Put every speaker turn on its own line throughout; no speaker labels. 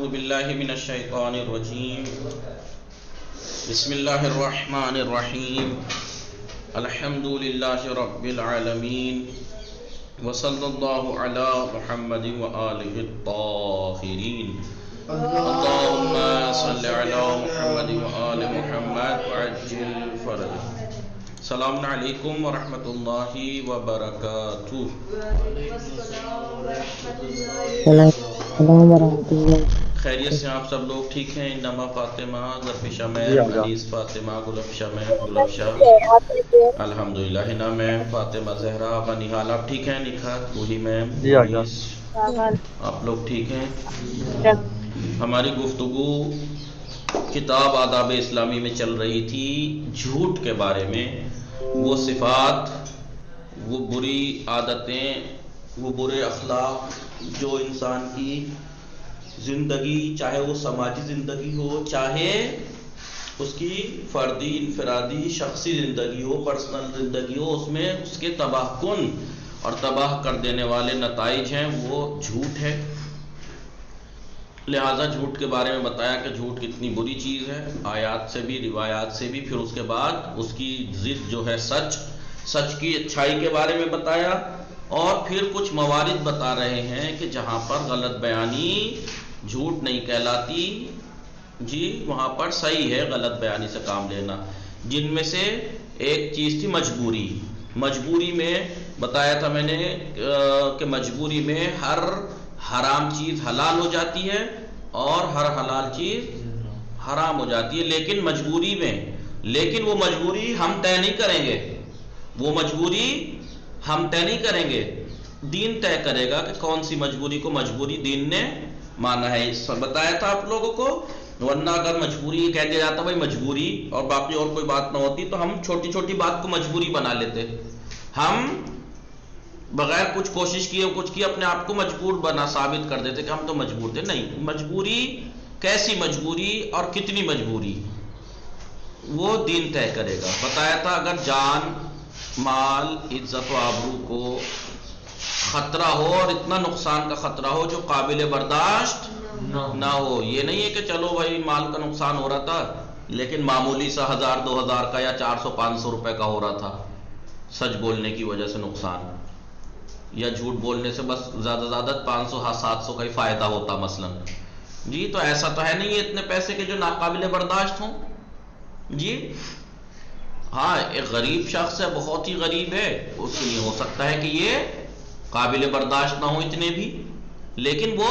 أعوذ بالله من الشيطان الرجيم بسم الله الرحمن الرحيم الحمد لله رب العالمين وصلى الله على محمد وآله الطاهرين اللهم صل على محمد وآل محمد وعجل فرجه. السلام علیکم ورحمۃ اللہ وبرکاتہ. خیریت سے آپ سب لوگ ٹھیک ہیں؟ انما فاطمہ، ظرفشہ میم، انیس فاطمہ، گلفشہ میم، گلفشہ الحمدللہ، ہنا میم، فاطمہ زہرا، بنیحال آپ ٹھیک ہیں؟ نکھت، روحی میم، انیس آپ لوگ ٹھیک ہیں؟ ہماری گفتگو کتاب آداب اسلامی میں چل رہی تھی جھوٹ کے بارے میں. وہ صفات، وہ بری عادتیں، وہ برے اخلاق جو انسان کی زندگی، چاہے وہ سماجی زندگی ہو، چاہے اس کی فردی انفرادی شخصی زندگی ہو، پرسنل زندگی ہو، اس میں اس کے تباہ کن اور تباہ کر دینے والے نتائج ہیں، وہ جھوٹ ہے. لہٰذا جھوٹ کے بارے میں بتایا کہ جھوٹ کتنی بری چیز ہے، آیات سے بھی روایات سے بھی. پھر اس کے بعد اس کی ضد جو ہے سچ، سچ کی اچھائی کے بارے میں بتایا، اور پھر کچھ موارد بتا رہے ہیں کہ جہاں پر غلط بیانی جھوٹ نہیں کہلاتی، جی وہاں پر صحیح ہے غلط بیانی سے کام لینا. جن میں سے ایک چیز تھی مجبوری. مجبوری میں بتایا تھا میں نے کہ مجبوری میں ہر حرام چیز حلال ہو جاتی ہے اور ہر حلال چیز حرام ہو جاتی ہے، لیکن مجبوری میں، لیکن وہ مجبوری ہم طے نہیں کریں گے، وہ مجبوری ہم طے نہیں کریں گے، دین طے کرے گا کہ کون سی مجبوری کو مجبوری دین نے مانا ہے. اس پر بتایا تھا آپ لوگوں کو. ورنہ اگر مجبوری کہہ دیا جاتا بھائی مجبوری اور باقی اور کوئی بات نہ ہوتی تو ہم چھوٹی چھوٹی بات کو مجبوری بنا لیتے. ہم بغیر کچھ کوشش کیے کچھ کیے اپنے آپ کو مجبور بنا ثابت کر دیتے کہ ہم تو مجبور تھے. نہیں، مجبوری کیسی مجبوری اور کتنی مجبوری وہ دین طے کرے گا. بتایا تھا اگر جان، مال، عزت و آبرو کو خطرہ ہو اور اتنا نقصان کا خطرہ ہو جو قابل برداشت نہ ہو. یہ نہیں ہے کہ چلو بھائی مال کا نقصان ہو رہا تھا لیکن معمولی سا 1000 2000 کا یا 400 500 روپے کا ہو رہا تھا، سچ بولنے کی وجہ سے نقصان، یا جھوٹ بولنے سے بس زیادہ زیادہ 500 700 کا ہی فائدہ ہوتا مثلا. جی تو ایسا تو ہے نہیں ہے اتنے پیسے کے جو ناقابل برداشت ہوں. جی ہاں، ایک غریب شخص ہے، بہت ہی غریب ہے، اس کے لیے ہو سکتا ہے کہ یہ قابل برداشت نہ ہو اتنے بھی، لیکن وہ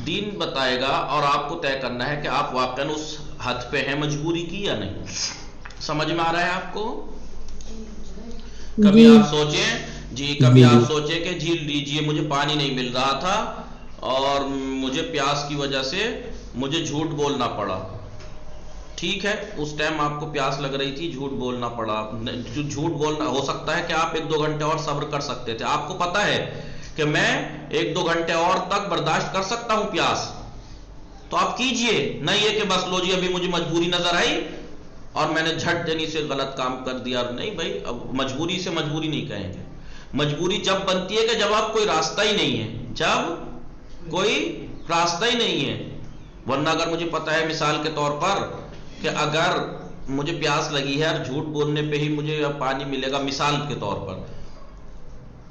دین بتائے گا اور آپ کو طے کرنا ہے کہ آپ واقعاً اس حد پہ ہیں مجبوری کی یا نہیں. سمجھ میں آ رہا ہے آپ کو؟ کبھی آپ سوچیں کبھی آپ سوچیں کہ جی لیجیے مجھے پانی نہیں مل رہا تھا اور مجھے پیاس کی وجہ سے مجھے جھوٹ بولنا پڑا. ٹھیک ہے، اس ٹائم آپ کو پیاس لگ رہی تھی، جھوٹ بولنا پڑا. جھوٹ بولنا ہو سکتا ہے کہ آپ 1-2 گھنٹے اور صبر کر سکتے تھے، آپ کو پتا ہے کہ میں 1-2 گھنٹے اور تک برداشت کر سکتا ہوں پیاس، تو آپ کیجئے. نہیں ہے کہ بس لو جی ابھی مجھے مجبوری نظر آئی اور میں نے جھٹ دینی سے غلط کام کر دیا. نہیں بھائی، اب مجبوری سے مجبوری نہیں کہیں گے. مجبوری جب بنتی ہے کہ جب آپ کوئی راستہ ہی نہیں ہے، جب کوئی راستہ ہی نہیں ہے. ورنہ اگر مجھے پتا ہے مثال کے طور پر کہ اگر مجھے پیاس لگی ہے اور جھوٹ بولنے پہ ہی مجھے پانی ملے گا مثال کے طور پر،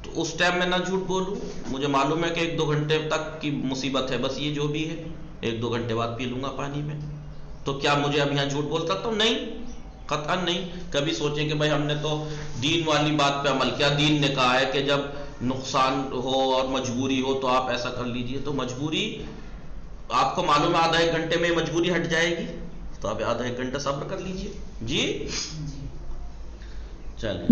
تو اس ٹائم میں نہ جھوٹ بولوں. مجھے معلوم ہے کہ 1-2 گھنٹے تک کی مصیبت ہے، بس یہ جو بھی ہے 1-2 گھنٹے بعد پی لوں گا پانی میں، تو کیا مجھے اب یہاں جھوٹ بول سکتا ہوں؟ نہیں، قطعاً نہیں. کبھی سوچیں کہ بھائی ہم نے تو دین والی بات پہ عمل کیا، دین نے کہا ہے کہ جب نقصان ہو اور مجبوری ہو تو آپ ایسا کر لیجئے. تو مجبوری آپ کو معلوم ہے آدھا 1 گھنٹے میں مجبوری ہٹ جائے گی، تو آپ آدھا 1 گھنٹہ صبر کر لیجئے. جی چلیں.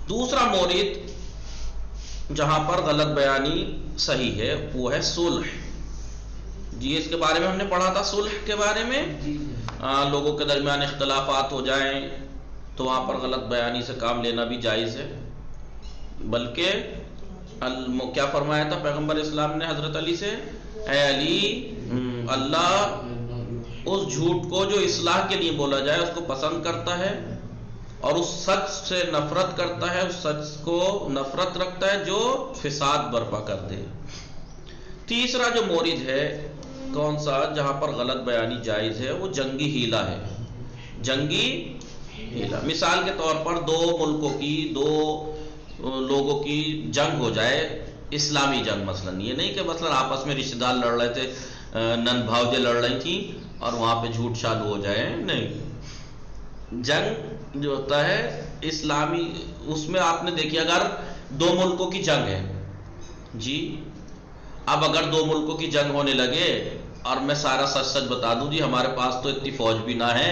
دوسرا مورد جہاں پر غلط بیانی صحیح ہے وہ ہے صلح. جی اس کے بارے میں ہم نے پڑھا تھا. صلح کے بارے میں لوگوں کے درمیان اختلافات ہو جائیں تو وہاں پر غلط بیانی سے کام لینا بھی جائز ہے. بلکہ کیا فرمایا تھا پیغمبر اسلام نے حضرت علی سے؟ اے علی، اللہ اس جھوٹ کو جو اصلاح کے لیے بولا جائے اس کو پسند کرتا ہے اور اس سچ سے نفرت کرتا ہے، اس سچ کو نفرت رکھتا ہے جو فساد برپا کر دے. تیسرا جو مورد ہے کون سا جہاں پر غلط بیانی جائز ہے، وہ جنگی ہیلا ہے. جنگی ہیلا، مثال کے طور پر دو ملکوں کی، دو لوگوں کی جنگ ہو جائے، اسلامی جنگ مثلا. یہ نہیں کہ مثلا آپس میں رشتہ دار لڑ رہے تھے، نند بھاؤجے لڑ رہی تھیں اور وہاں پہ جھوٹ چالو ہو جائے. نہیں، جنگ جو ہوتا ہے اسلامی، اس میں آپ نے دیکھی اگر دو ملکوں کی جنگ ہے جی، اب اگر دو ملکوں کی جنگ ہونے لگے اور میں سارا سچ سچ بتا دوں جی ہمارے پاس تو اتنی فوج بھی نہ ہے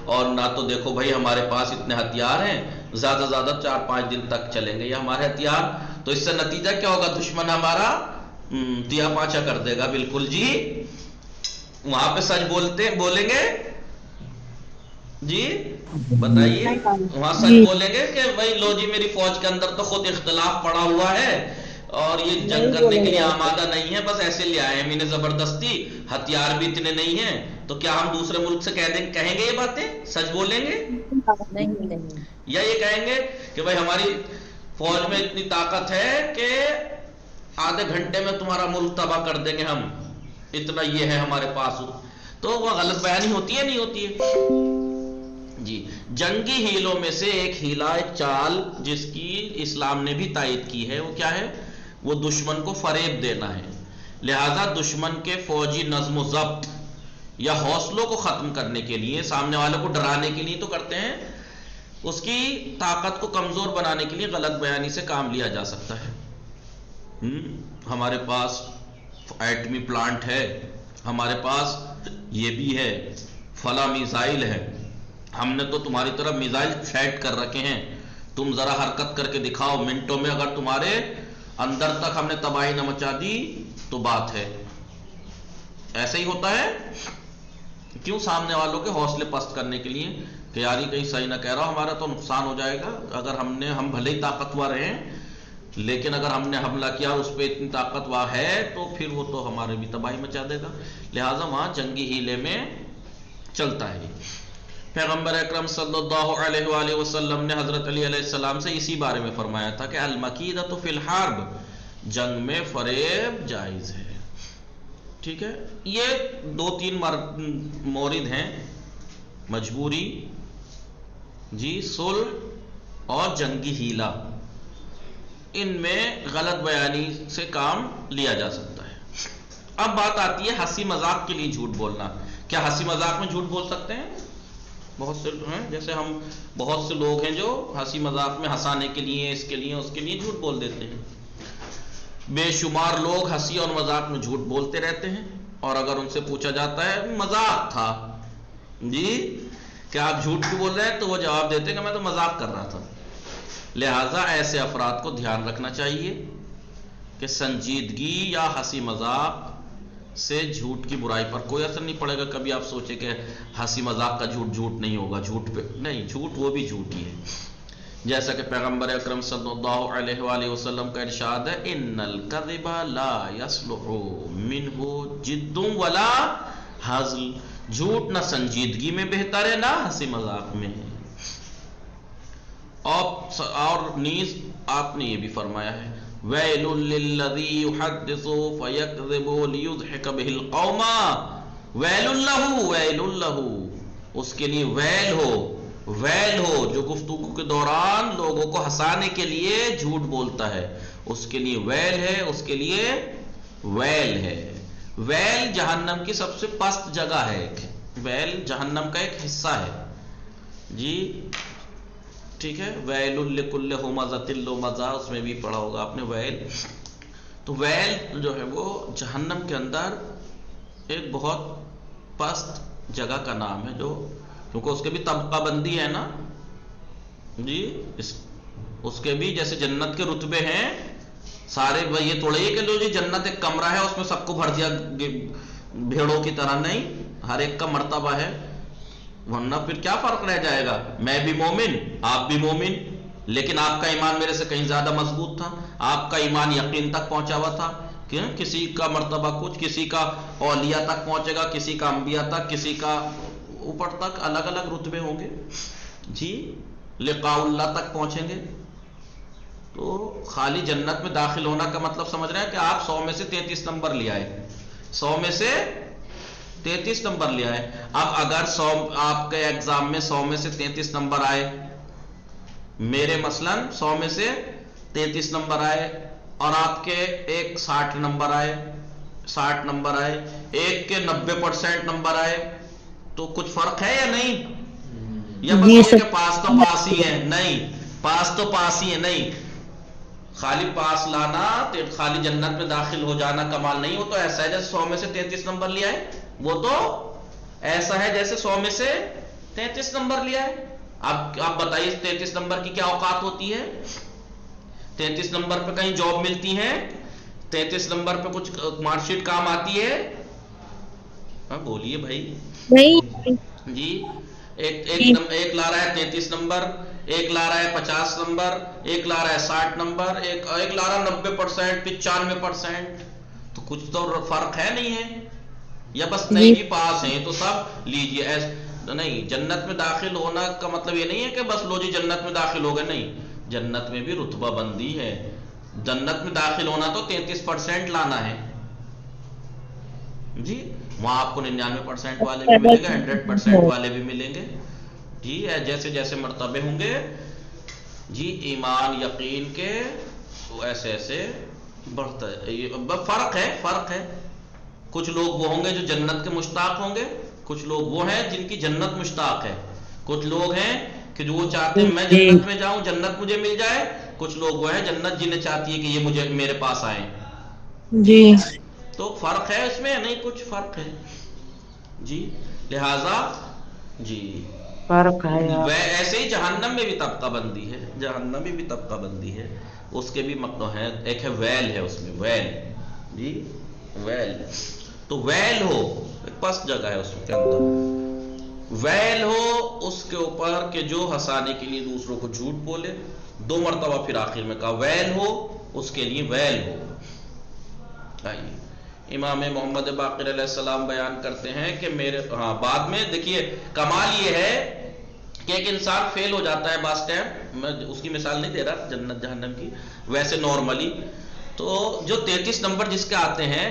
اور نہ تو دیکھو بھائی ہمارے پاس اتنے ہتھیار ہیں، زیادہ زیادہ 4-5 دن تک چلیں گے یہ ہمارے ہتھیار، تو اس سے نتیجہ کیا ہوگا؟ دشمن ہمارا تیا پاچا کر دے گا. بالکل جی، وہاں پہ سچ بولیں گے جی، بتائیے وہاں سچ بولیں گے کہ بھائی لو جی میری فوج کے اندر تو خود اختلاف پڑا ہوا ہے اور یہ جنگ کرنے کے لیے آمادہ نہیں ہے، بس ایسے لے آئے ہیں مین زبردستی، ہتھیار بھی اتنے نہیں ہیں، تو کیا ہم دوسرے ملک سے کہیں گے یہ باتیں؟ سچ بولیں گے؟ یا یہ کہیں گے کہ بھائی ہماری فوج میں اتنی طاقت ہے کہ آدھے گھنٹے میں تمہارا ملک تباہ کر دیں گے ہم، اتنا یہ ہے ہمارے پاس. تو وہ غلط بیانی ہوتی ہے نہیں ہوتی ہے جی. جنگی ہیلوں میں سے ایک ہیلا، ایک چال جس کی اسلام نے بھی تائید کی ہے، وہ کیا ہے؟ وہ دشمن کو فریب دینا ہے. لہذا دشمن کے فوجی نظم و ضبط یا حوصلوں کو ختم کرنے کے لیے، سامنے والے کو ڈرانے کے لیے تو کرتے ہیں، اس کی طاقت کو کمزور بنانے کے لیے غلط بیانی سے کام لیا جا سکتا ہے. ہمارے پاس ایٹمی پلانٹ ہے، ہمارے پاس یہ بھی ہے، فلاں میزائل ہے، ہم نے تو تمہاری طرف میزائل سیٹ کر رکھے ہیں، تم ذرا حرکت کر کے دکھاؤ، منٹوں میں اگر تمہارے اندر تک ہم نے تباہی نہ مچا دی تو بات ہے. ایسا ہی ہوتا ہے. کیوں؟ سامنے والوں کے حوصلے پست کرنے کے لیے کہ یاری کہیں صحیح نہ کہہ رہا، ہمارا تو نقصان ہو جائے گا اگر ہم بھلے ہی طاقتور ہیں لیکن اگر ہم نے حملہ کیا اس پہ اتنی طاقتور ہے تو پھر وہ تو ہمارے بھی تباہی مچا دے گا. لہٰذا وہاں جنگی ہیلے میں چلتا ہے. پیغمبر اکرم صلی اللہ علیہ وآلہ وسلم نے حضرت علی علیہ السلام سے اسی بارے میں فرمایا تھا کہ المکیدۃ فی الحرب، جنگ میں فریب جائز ہے. ٹھیک ہے، یہ 2-3 مورد ہیں، مجبوری جی، صلح اور جنگی ہیلا. ان میں غلط بیانی سے کام لیا جا سکتا ہے. اب بات آتی ہے ہنسی مذاق کے لیے جھوٹ بولنا. کیا ہنسی مذاق میں جھوٹ بول سکتے ہیں؟ بہت سے ہیں، جیسے ہم بہت سے لوگ ہیں جو ہنسی مذاق میں ہنسانے کے لیے، اس کے لیے اس کے لیے جھوٹ بول دیتے ہیں. بے شمار لوگ ہنسی اور مذاق میں جھوٹ بولتے رہتے ہیں، اور اگر ان سے پوچھا جاتا ہے مذاق تھا جی، کیا آپ جھوٹ کیوں بول رہے ہیں، تو وہ جواب دیتے ہیں کہ میں تو مذاق کر رہا تھا. لہٰذا ایسے افراد کو دھیان رکھنا چاہیے کہ سنجیدگی یا ہنسی مذاق سے جھوٹ کی برائی پر کوئی اثر نہیں پڑے گا. کبھی آپ سوچیں کہ ہنسی مذاق کا جھوٹ نہیں ہوگا، جھوٹ پہ نہیں، جھوٹ وہ بھی جھوٹ ہی ہے. جیسا کہ پیغمبر اکرم صلی اللہ علیہ وآلہ وسلم کا ارشاد ہے، ان الکذب لا یصلح منہ جد ولا ہزل، جھوٹ نہ سنجیدگی میں بہتر ہے نہ ہنسی مذاق میں. اور نیز آپ نے یہ بھی فرمایا ہے، ویل للذی یحدث فیکذب لیضحک بہ القوم، ویل لہ، ویل لہ، اس کے لیے ویل ہو جو گفتگو کے دوران لوگوں کو ہنسانے کے لیے جھوٹ بولتا ہے، اس کے لیے ویل ہے، اس کے لیے ویل ہے. ویل جہنم کی سب سے پست جگہ ہے، ویل جہنم کا ایک حصہ ہے جی. ٹھیک ہے، ویل لکل ہمزۃ لمزہ، اس میں بھی پڑھا ہوگا آپ نے ویل. تو ویل جو ہے وہ جہنم کے اندر ایک بہت پست جگہ کا نام ہے، جو کیونکہ اس کے بھی طبقہ بندی ہے نا جی، اس کے بھی جیسے جنت کے رتبے ہیں سارے، یہ تھوڑا ہی کہ لو جی جنت ایک کمرہ ہے اس میں سب کو بھر دیا بھیڑوں کی طرح، نہیں، ہر ایک کا مرتبہ ہے. ورنہ پھر کیا فرق رہ جائے گا؟ میں بھی مومن، آپ بھی مومن، لیکن آپ کا ایمان میرے سے کہیں زیادہ مضبوط تھا، آپ کا ایمان یقین تک پہنچا ہوا تھا. کسی کا مرتبہ کچھ، کسی کا اولیاء تک پہنچے گا، کسی کا انبیاء تک، کسی کا اوپر تک، الگ الگ رتبے ہوں گے جی، لقاء اللہ تک پہنچیں گے. تو خالی جنت میں داخل ہونا کا مطلب سمجھ رہے ہیں کہ آپ 100 میں سے 33 نمبر لے آئے، 100 میں سے 33 نمبر لے آئے. اب اگر 100 آپ کے ایگزام میں 100 میں سے 33 نمبر آئے، میرے مثلا 100 میں سے 33 نمبر آئے، اور آپ کے ایک 60 نمبر آئے، 60 نمبر آئے، ایک کے 90% نمبر آئے، تو کچھ فرق ہے یا نہیں؟ یا بس یہ کہ پاس تو پاس ہی ہے؟ نہیں، پاس تو پاس ہی ہے. نہیں، خالی پاس لانا، خالی جنت میں داخل ہو جانا کمال نہیں. وہ تو ایسا ہے جیسے 100 میں سے 33 نمبر لیا ہے، وہ تو ایسا ہے جیسے 100 میں سے 33 نمبر لیا ہے. اب آپ بتائیے 33 نمبر کی کیا اوقات ہوتی ہے؟ 33 نمبر پہ کہیں جاب ملتی ہے؟ 33 نمبر پہ کچھ مارک شیٹ کام آتی ہے؟ ہاں بولیے بھائی.
نہیں
جی، ایک لا رہا ہے 33 نمبر، ایک لا رہا ہے 50 نمبر، ایک لا رہا ہے 60 نمبر، ایک لا رہا ہے 90%، 95%. تو کچھ تو فرق ہے نہیں ہے؟ یا بس نہیں جی پاس ہیں تو سب لیجیے؟ نہیں، جنت میں داخل ہونا کا مطلب یہ نہیں ہے کہ بس لو جی جنت میں داخل ہو گئے. نہیں، جنت میں بھی رتبہ بندی ہے. جنت میں داخل ہونا تو 33% لانا ہے جی. وہاں آپ کو 99% والے بھی ملیں گے، 100% والے بھی ملیں گے جی. جیسے جیسے مرتبے ہوں گے جی ایمان یقین کے، ایسے ایسے بڑھتا ہے. فرق ہے، فرق ہے. کچھ لوگ وہ ہوں گے جو جنت کے مشتاق ہوں گے، کچھ لوگ وہ ہیں جن کی جنت مشتاق ہے، کچھ لوگ ہیں کہ جو وہ چاہتے ہیں میں جنت میں جاؤں، جنت مجھے مل جائے. کچھ لوگ وہ ہیں جنت جنہیں چاہتی ہے کہ یہ مجھے میرے پاس آئیں جی. تو فرق ہے اس میں؟ نہیں، کچھ فرق ہے جی. لہذا جی
فرق ہے.
ایسے ہی جہنم میں بھی طبقہ بندی ہے، جہنم میں بھی طبقہ بندی ہے. اس کے بھی مطلب ہے، ایک ہے ویل ہے اس میں، ویل جی، ویل. تو ویل ہو، ایک پس جگہ ہے اس کے اندر، ویل ہو اس کے اوپر کہ جو ہنسانے کے لیے دوسروں کو جھوٹ بولے. 2 مرتبہ پھر آخر میں کہا ویل ہو اس کے لیے، ویل ہو. آئیے امام محمد باقر علیہ السلام بیان کرتے ہیں کہ میرے بعد میں دیکھیے کمال یہ ہے کہ ایک انسان فیل ہو جاتا ہے بعض ٹائم. میں اس کی مثال نہیں دے رہا جنت جہنم کی، ویسے نارملی تو جو 33 نمبر جس کے آتے ہیں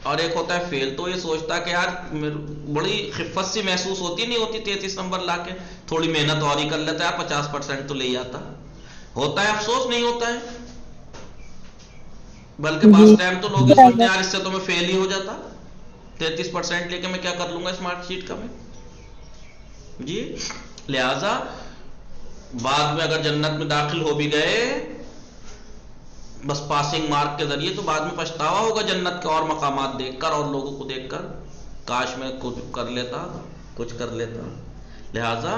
اور ایک ہوتا ہے فیل، تو یہ سوچتا کہ یار بڑی خفت سی محسوس ہوتی نہیں ہوتی 33 نمبر لا کے، تھوڑی محنت اور ہی کر لیتا ہے، 50% تو لے ہی آتا. ہوتا ہے افسوس نہیں ہوتا ہے؟ بلکہ بعض ٹائم تو لوگ یہ سوچتے ہیں یار اس سے تو میں فیل ہی ہو جاتا، 33% لے کے میں کیا کر لوں گا اس مارک شیٹ کا میں جی. لہذا بعد میں اگر جنت میں داخل ہو بھی گئے بس پاسنگ مارک کے ذریعے، تو بعد میں پچھتاوا ہوگا جنت کے اور مقامات دیکھ کر اور لوگوں کو دیکھ کر، کاش میں کچھ کر لیتا، کچھ کر لیتا. لہذا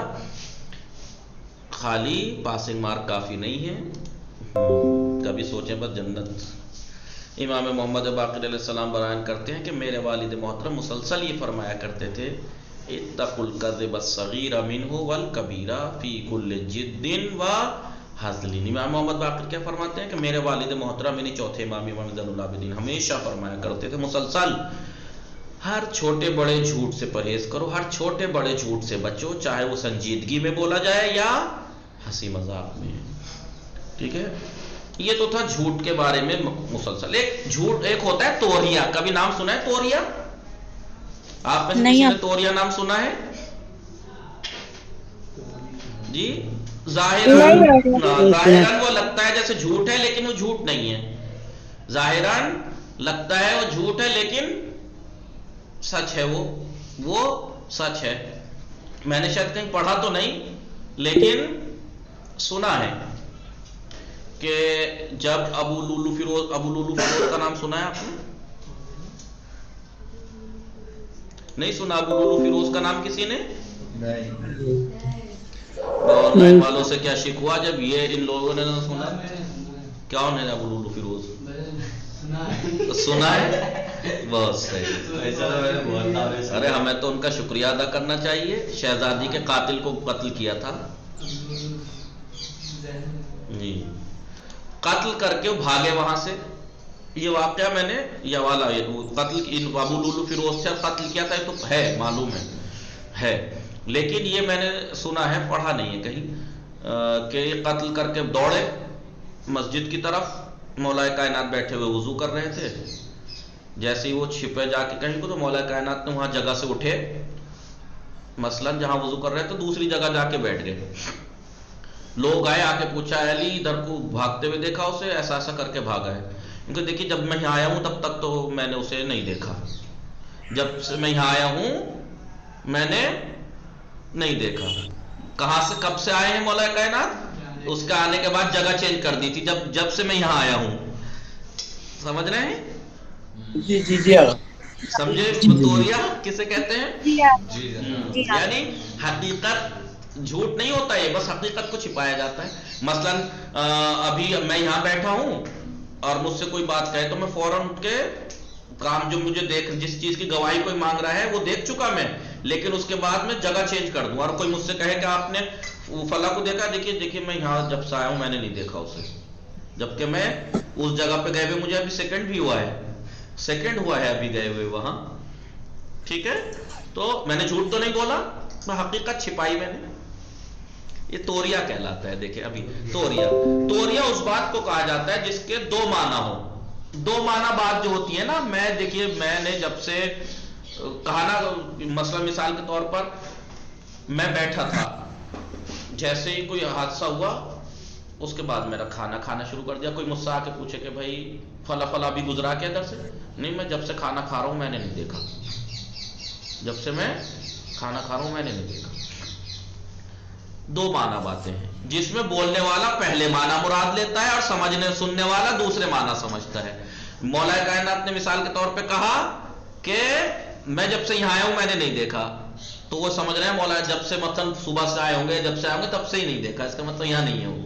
خالی پاسنگ مارک کافی نہیں ہے، کبھی سوچیں بس جنت. امام محمد باقر علیہ السلام بیان کرتے ہیں کہ میرے والد محترم مسلسل یہ فرمایا کرتے تھے اتقوا الکذب الصغیر منہ والکبیر فی کل جد و حزل. امام محمد باقر کیا فرماتے ہیں کہ میرے والد محترم یعنی چوتھے امام امام زین العابدین ہمیشہ فرمایا کرتے تھے مسلسل، ہر چھوٹے بڑے جھوٹ سے پرہیز کرو، ہر چھوٹے بڑے جھوٹ سے بچو، چاہے وہ سنجیدگی میں بولا جائے یا ہنسی مذاق میں. ٹھیک ہے، یہ تو تھا جھوٹ کے بارے میں مسلسل. ایک جھوٹ ایک ہوتا ہے توریہ. کبھی نام سنا ہے توریہ؟ آپ میں سے کسی نے توریہ نام سنا ہے جی؟ ظاہراً وہ لگتا ہے جیسے جھوٹ ہے لیکن وہ جھوٹ نہیں ہے. ظاہراً لگتا ہے وہ جھوٹ ہے لیکن سچ ہے، وہ سچ ہے. میں نے شاید کہیں پڑھا تو نہیں لیکن سنا ہے کہ جب ابو لولو فیروز کا نام سنا ہے آپ نے؟ نہیں سنا ابو لولو فیروز کا نام کسی نے؟ آن لائن والوں سے کیا شکوا جب یہ ان لوگوں نے نہ سنا. کیا ہے ابو لولو فیروز؟ سنا ہے؟ بہت صحیح. ارے ہمیں تو ان کا شکریہ ادا کرنا چاہیے، شہزادی کے قاتل کو قتل کیا تھا جی، قتل کر کے وہ بھاگے وہاں سے. یہ واقعہ میں نے یہ والا قتل ابو لولو فیروز سے قتل کیا تھا تو ہے معلوم ہے، لیکن یہ میں نے سنا ہے، پڑھا نہیں ہے کہیں کہ یہ قتل کر کے دوڑے مسجد کی طرف مولا کائنات بیٹھے ہوئے وضو کر رہے تھے. جیسے ہی وہ چھپے جا کے کہیں کو تو مولا کائنات نے وہاں جگہ سے اٹھے, مثلاً جہاں وضو کر رہے تھے دوسری جگہ جا کے بیٹھ گئے. لوگ آئے, آ کے پوچھا علی ادھر کو بھاگتے ہوئے دیکھا اسے, ایسا ایسا کر کے بھاگا ہے. کیونکہ دیکھیے جب میں یہاں آیا ہوں تب تک تو میں نے اسے نہیں دیکھا, جب سے میں یہاں آیا ہوں میں نے نہیں دیکھا. کہاں سے کب سے آئے ہیں مولا کائنات؟ اس کا آنے کے بعد جگہ چینج کر دی تھی جب سے میں یہاں آیا ہوں. سمجھ رہے ہیں؟
جی جی جی
سمجھے توریہ کسے کہتے ہیں؟ یعنی حقیقت جھوٹ نہیں ہوتا ہے, بس حقیقت کو چھپایا جاتا ہے. مثلاً ابھی میں یہاں بیٹھا ہوں اور مجھ سے کوئی بات کہے تو میں فوراً اٹھ کے کام جو مجھے جس چیز کی گواہی کوئی مانگ رہا ہے وہ دیکھ چکا میں, لیکن اس کے بعد میں جگہ چینج کر دوں. اور کوئی مجھ سے کہے کہ آپ نے فلاں کو دیکھا, دیکھیے میں یہاں جب سے آیا ہوں میں نے نہیں دیکھا اسے, جبکہ میں اس جگہ پہ گئے ہوئے مجھے ابھی سیکنڈ بھی ہوا ہے ابھی گئے ہوئے وہاں. ٹھیک ہے, تو میں نے جھوٹ تو نہیں بولا, میں حقیقت چھپائی میں نے. یہ توریہ کہلاتا ہے. دیکھیں ابھی توریہ اس بات کو کہا جاتا ہے جس کے دو معنی ہو. دو معنی بات جو ہوتی ہے نا, دیکھیے میں نے جب سے کہا نا, مثلا مثال کے طور پر میں بیٹھا تھا, جیسے ہی کوئی حادثہ ہوا اس کے بعد میرا کھانا شروع کر دیا. کوئی مجھ سے آ کے پوچھے کہ بھائی فلاں بھی گزرا کیا ادھر سے, نہیں میں جب سے کھانا کھا رہا ہوں میں نے نہیں دیکھا, جب سے میں کھانا کھا رہا ہوں میں نے نہیں دیکھا. دو معنی باتیں ہیں جس میں بولنے والا پہلے معنی مراد لیتا ہے اور سننے والا دوسرے معنی سمجھتا ہے. مولا کائنات نے مثال کے طور پہ کہا کہ میں جب سے یہاں آیا ہوں میں نے نہیں دیکھا, تو وہ سمجھ رہے ہیں مولا جب سے مثلا صبح سے آئے ہوں گے, جب سے آئے ہوں گے تب سے ہی نہیں دیکھا, اس کا مطلب یہاں نہیں ہے وہ.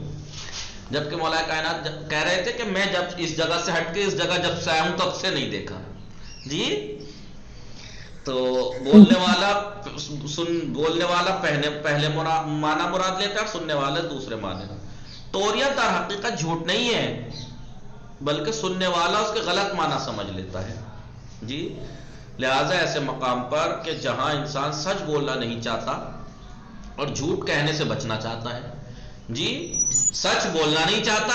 جبکہ مولا کائنات کہہ رہے تھے کہ میں جب اس جگہ سے ہٹ کے اس جگہ جب سے آیا ہوں تب سے نہیں دیکھا. جی تو بولنے والا پہلے معنی مراد لیتا ہے, سننے والا دوسرے معنی. توریہ در حقیقت جھوٹ نہیں ہے, بلکہ سننے والا اس کے غلط معنی سمجھ لیتا ہے. جی لہٰذا ایسے مقام پر کہ جہاں انسان سچ بولنا نہیں چاہتا اور جھوٹ کہنے سے بچنا چاہتا ہے, جی سچ بولنا نہیں چاہتا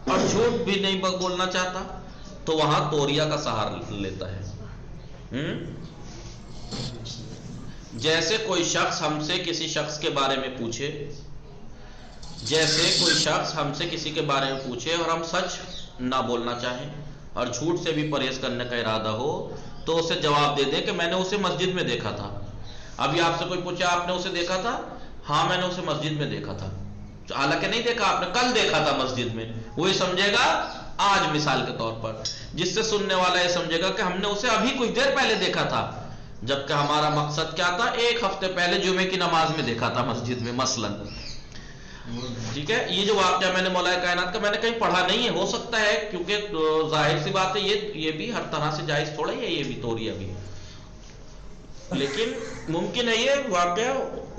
اور جھوٹ بھی نہیں بولنا چاہتا, تو وہاں توریہ کا سہارا لیتا ہے. جیسے کوئی شخص ہم سے کسی شخص کے بارے میں پوچھے, اور ہم سچ نہ بولنا چاہیں اور جھوٹ سے بھی پرہیز کرنے کا ارادہ ہو, تو اسے جواب دے دیں کہ میں نے اسے مسجد میں دیکھا تھا. ابھی آپ سے کوئی پوچھا آپ نے اسے دیکھا تھا, ہاں میں نے اسے مسجد میں دیکھا تھا, حالانکہ نہیں دیکھا, آپ نے کل دیکھا تھا مسجد میں, وہی سمجھے گا آج مثال کے طور پر. جس سے سننے والا یہ سمجھے گا کہ ہم نے اسے ابھی کچھ دیر پہلے دیکھا تھا, جبکہ ہمارا مقصد کیا تھا, ایک ہفتے پہلے جمعے کی نماز میں دیکھا تھا مسجد میں مثلاً. ٹھیک ہے, یہ جو واقعہ میں نے مولا کائنات کا میں نے کہیں پڑھا نہیں ہے, ہو سکتا ہے کیونکہ ظاہر سی بات ہے یہ بھی ہر طرح سے جائز تھوڑا ہی ہے, یہ بھی توریہ بھی, لیکن ممکن ہے یہ واقعہ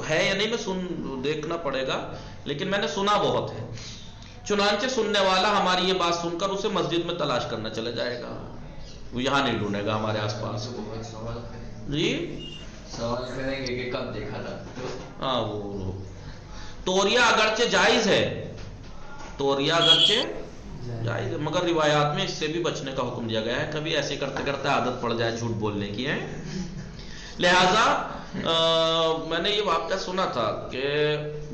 ہے یا نہیں, میں دیکھنا پڑے گا, لیکن میں نے سنا بہت ہے. چنانچہ سننے والا ہماری یہ بات سن کر اسے مسجد میں تلاش کرنا چلا جائے گا, وہ یہاں نہیں ڈھونڈے گا ہمارے آس پاس. جی
سوال کریں گے کہ کب دیکھا تھا.
ہاں وہ توریہ اگرچہ جائز ہے, مگر روایات میں اس سے بھی بچنے کا حکم دیا گیا ہے, کبھی ایسے کرتے کرتے عادت پڑ جائے جھوٹ بولنے کی ہے. لہذا میں نے یہ واقعہ سنا تھا کہ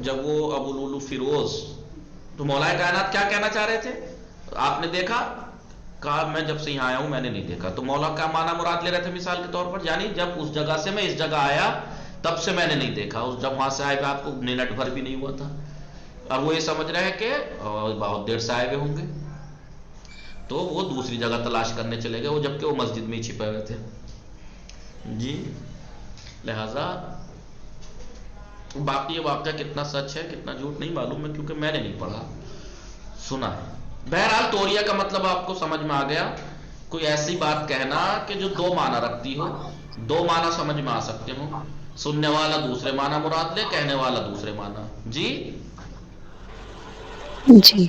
جب وہ ابو لولو فیروز, تو مولا کائنات کیا کہنا چاہ رہے تھے, آپ نے دیکھا, کہا میں جب سے یہاں آیا ہوں میں نے نہیں دیکھا. تو مولا کا معنی مراد لے رہے تھے مثال کے طور پر, یعنی جب اس جگہ سے میں اس جگہ آیا تب سے میں نے نہیں دیکھا, جب وہاں سے آئے گا آپ کو منٹ بھر بھی نہیں ہوا تھا, اور وہ یہ سمجھ رہے ہیں کہ بہت دیر سے آئے ہوئے ہوں گے, تو وہ دوسری جگہ تلاش کرنے چلے گئے, وہ جبکہ وہ مسجد میں ہی چھپے ہوئے تھے. جی لہذا باقی یہ واقعہ کتنا سچ ہے کتنا جھوٹ نہیں معلوم ہے, کیونکہ میں نے نہیں پڑھا, سنا ہے. بہرحال توریہ کا مطلب آپ کو سمجھ میں آ گیا, کوئی ایسی بات کہنا کہ جو دو معنی رکھتی ہو, دو معنی سمجھ میں آ سکتے ہوں, سننے والا دوسرے معنی مراد لے, کہنے والا دوسرے معنی. جی
جی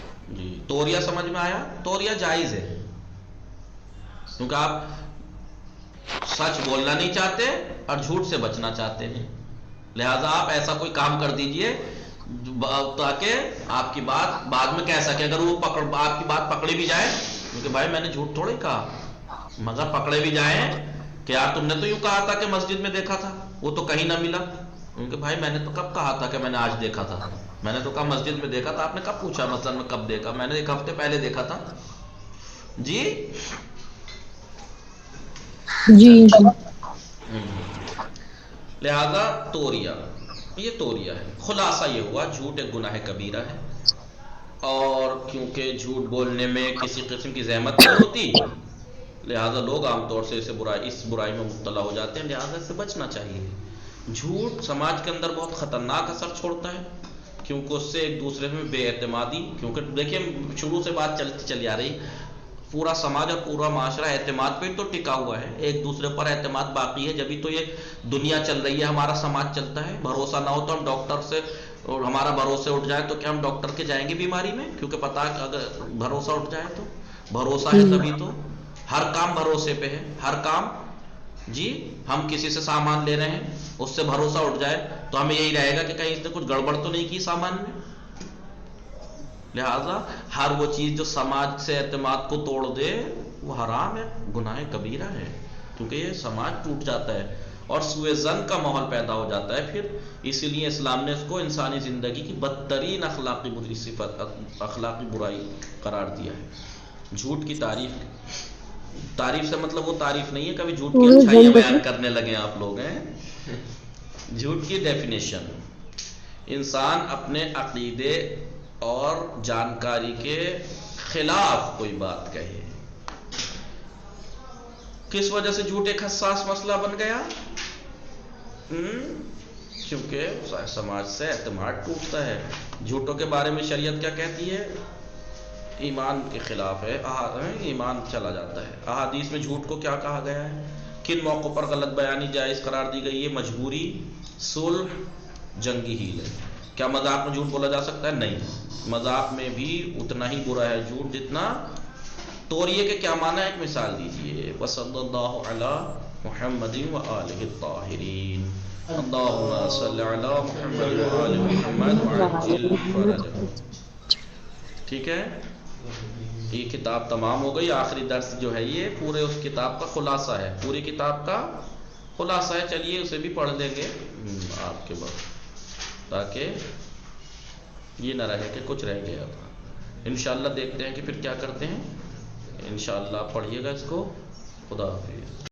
توریہ سمجھ میں آیا. توریہ جائز ہے کیونکہ آپ سچ بولنا نہیں چاہتے اور جھوٹ سے بچنا چاہتے ہیں, لہذا آپ ایسا کوئی کام کر دیجئے تاکہ آپ کی بات بعد میں کہہ سکے، اگر وہ آپ کی بات پکڑی بھی جائے، کیونکہ بھائی میں نے جھوٹ تھوڑی کہا، مگر پکڑے بھی جائیں کہ یار تم نے تو یوں کہا تھا کہ مسجد میں دیکھا تھا، وہ تو کہیں نہ ملا، کیونکہ بھائی میں نے تو کب کہا تھا کہ میں نے آج دیکھا تھا، میں نے تو کہا مسجد میں دیکھا تھا، آپ نے کب پوچھا مثلا میں کب دیکھا، میں نے 1 ہفتے پہلے دیکھا تھا جی۔
جی جی
لہذا توریہ، یہ توریہ ہے، خلاصہ یہ ہوا جھوٹ ایک گناہ کبیرہ ہے، اور کیونکہ جھوٹ بولنے میں کسی قسم کی زحمت نہیں ہوتی، لہذا لوگ عام طور سے اس برائی میں مبتلا ہو جاتے ہیں، لہذا اس سے بچنا چاہیے۔ جھوٹ سماج کے اندر بہت خطرناک اثر چھوڑتا ہے، کیونکہ اس سے ایک دوسرے میں بے اعتمادی، کیونکہ دیکھیے شروع سے بات چلتی چلی آ رہی، پورا سماج اور پورا معاشرہ اعتماد پہ تو ٹکا ہوا ہے، ایک دوسرے پر اعتماد باقی ہے، جبھی تو یہ دنیا چل رہی ہے، ہمارا سماج چلتا ہے۔ بھروسہ نہ ہو تو ہم ڈاکٹر سے، اور ہمارا بھروسے اٹھ جائے تو کیا ہم ڈاکٹر کے جائیں گے بیماری میں، کیونکہ پتا اگر بھروسہ اٹھ جائے تو، بھروسہ ہے تبھی تو، ہر کام بھروسے پہ ہے، ہر کام جی۔ ہم کسی سے سامان لے رہے ہیں، اس سے بھروسہ اٹھ جائے تو ہمیں یہی رہے گا کہ کہیں اس نے کچھ گڑبڑ تو نہیں کی سامان میں، لہذا ہر وہ چیز جو سماج سے اعتماد کو توڑ دے وہ حرام ہے، گناہ کبیرہ ہے، کیونکہ یہ سماج ٹوٹ جاتا ہے اور سوء ظن کا ماحول پیدا ہو جاتا ہے پھر، اسی لیے اسلام نے اس کو انسانی زندگی کی بدترین اخلاقی بری صفت، اخلاقی برائی قرار دیا ہے۔ جھوٹ کی تعریف سے مطلب وہ تعریف نہیں ہے کبھی جھوٹ کی
پوری
اچھائیاں بیان
زندگی
کرنے لگے آپ لوگ ہیں۔ جھوٹ کی ڈیفینیشن، انسان اپنے عقیدے اور جانکاری کے خلاف کوئی بات کہے۔ کس وجہ سے جھوٹ ایک حساس مسئلہ بن گیا؟ کیونکہ سماج سے اعتماد ٹوٹتا ہے۔ جھوٹوں کے بارے میں شریعت کیا کہتی ہے؟ ایمان کے خلاف ہے، ایمان چلا جاتا ہے۔ احادیث میں جھوٹ کو کیا کہا گیا ہے؟ کن موقعوں پر غلط بیانی جائز قرار دی گئی ہے؟ مجبوری، صلح، جنگی حیلے۔ کیا مذاق میں جھوٹ بولا جا سکتا ہے؟ نہیں، مذاق میں بھی اتنا ہی برا ہے جھوٹ جتنا۔ توریے کے کیا معنی ہے؟ ایک مثال دیجئے، وصلی اللہ علی محمد وآلہ الطاہرین، اللہم صلی علی محمد وآل محمد وعجل فرجہ۔ ٹھیک ہے، یہ کتاب تمام ہو گئی، آخری درس جو ہے یہ پورے اس کتاب کا خلاصہ ہے، پوری کتاب کا خلاصہ ہے، چلیے اسے بھی پڑھ لیں گے آپ کے بعد، تاکہ یہ نہ رہے کہ کچھ رہ گیا تھا۔ انشاءاللہ دیکھتے ہیں کہ پھر کیا کرتے ہیں، انشاءاللہ پڑھیے گا اس کو۔ خدا حافظ۔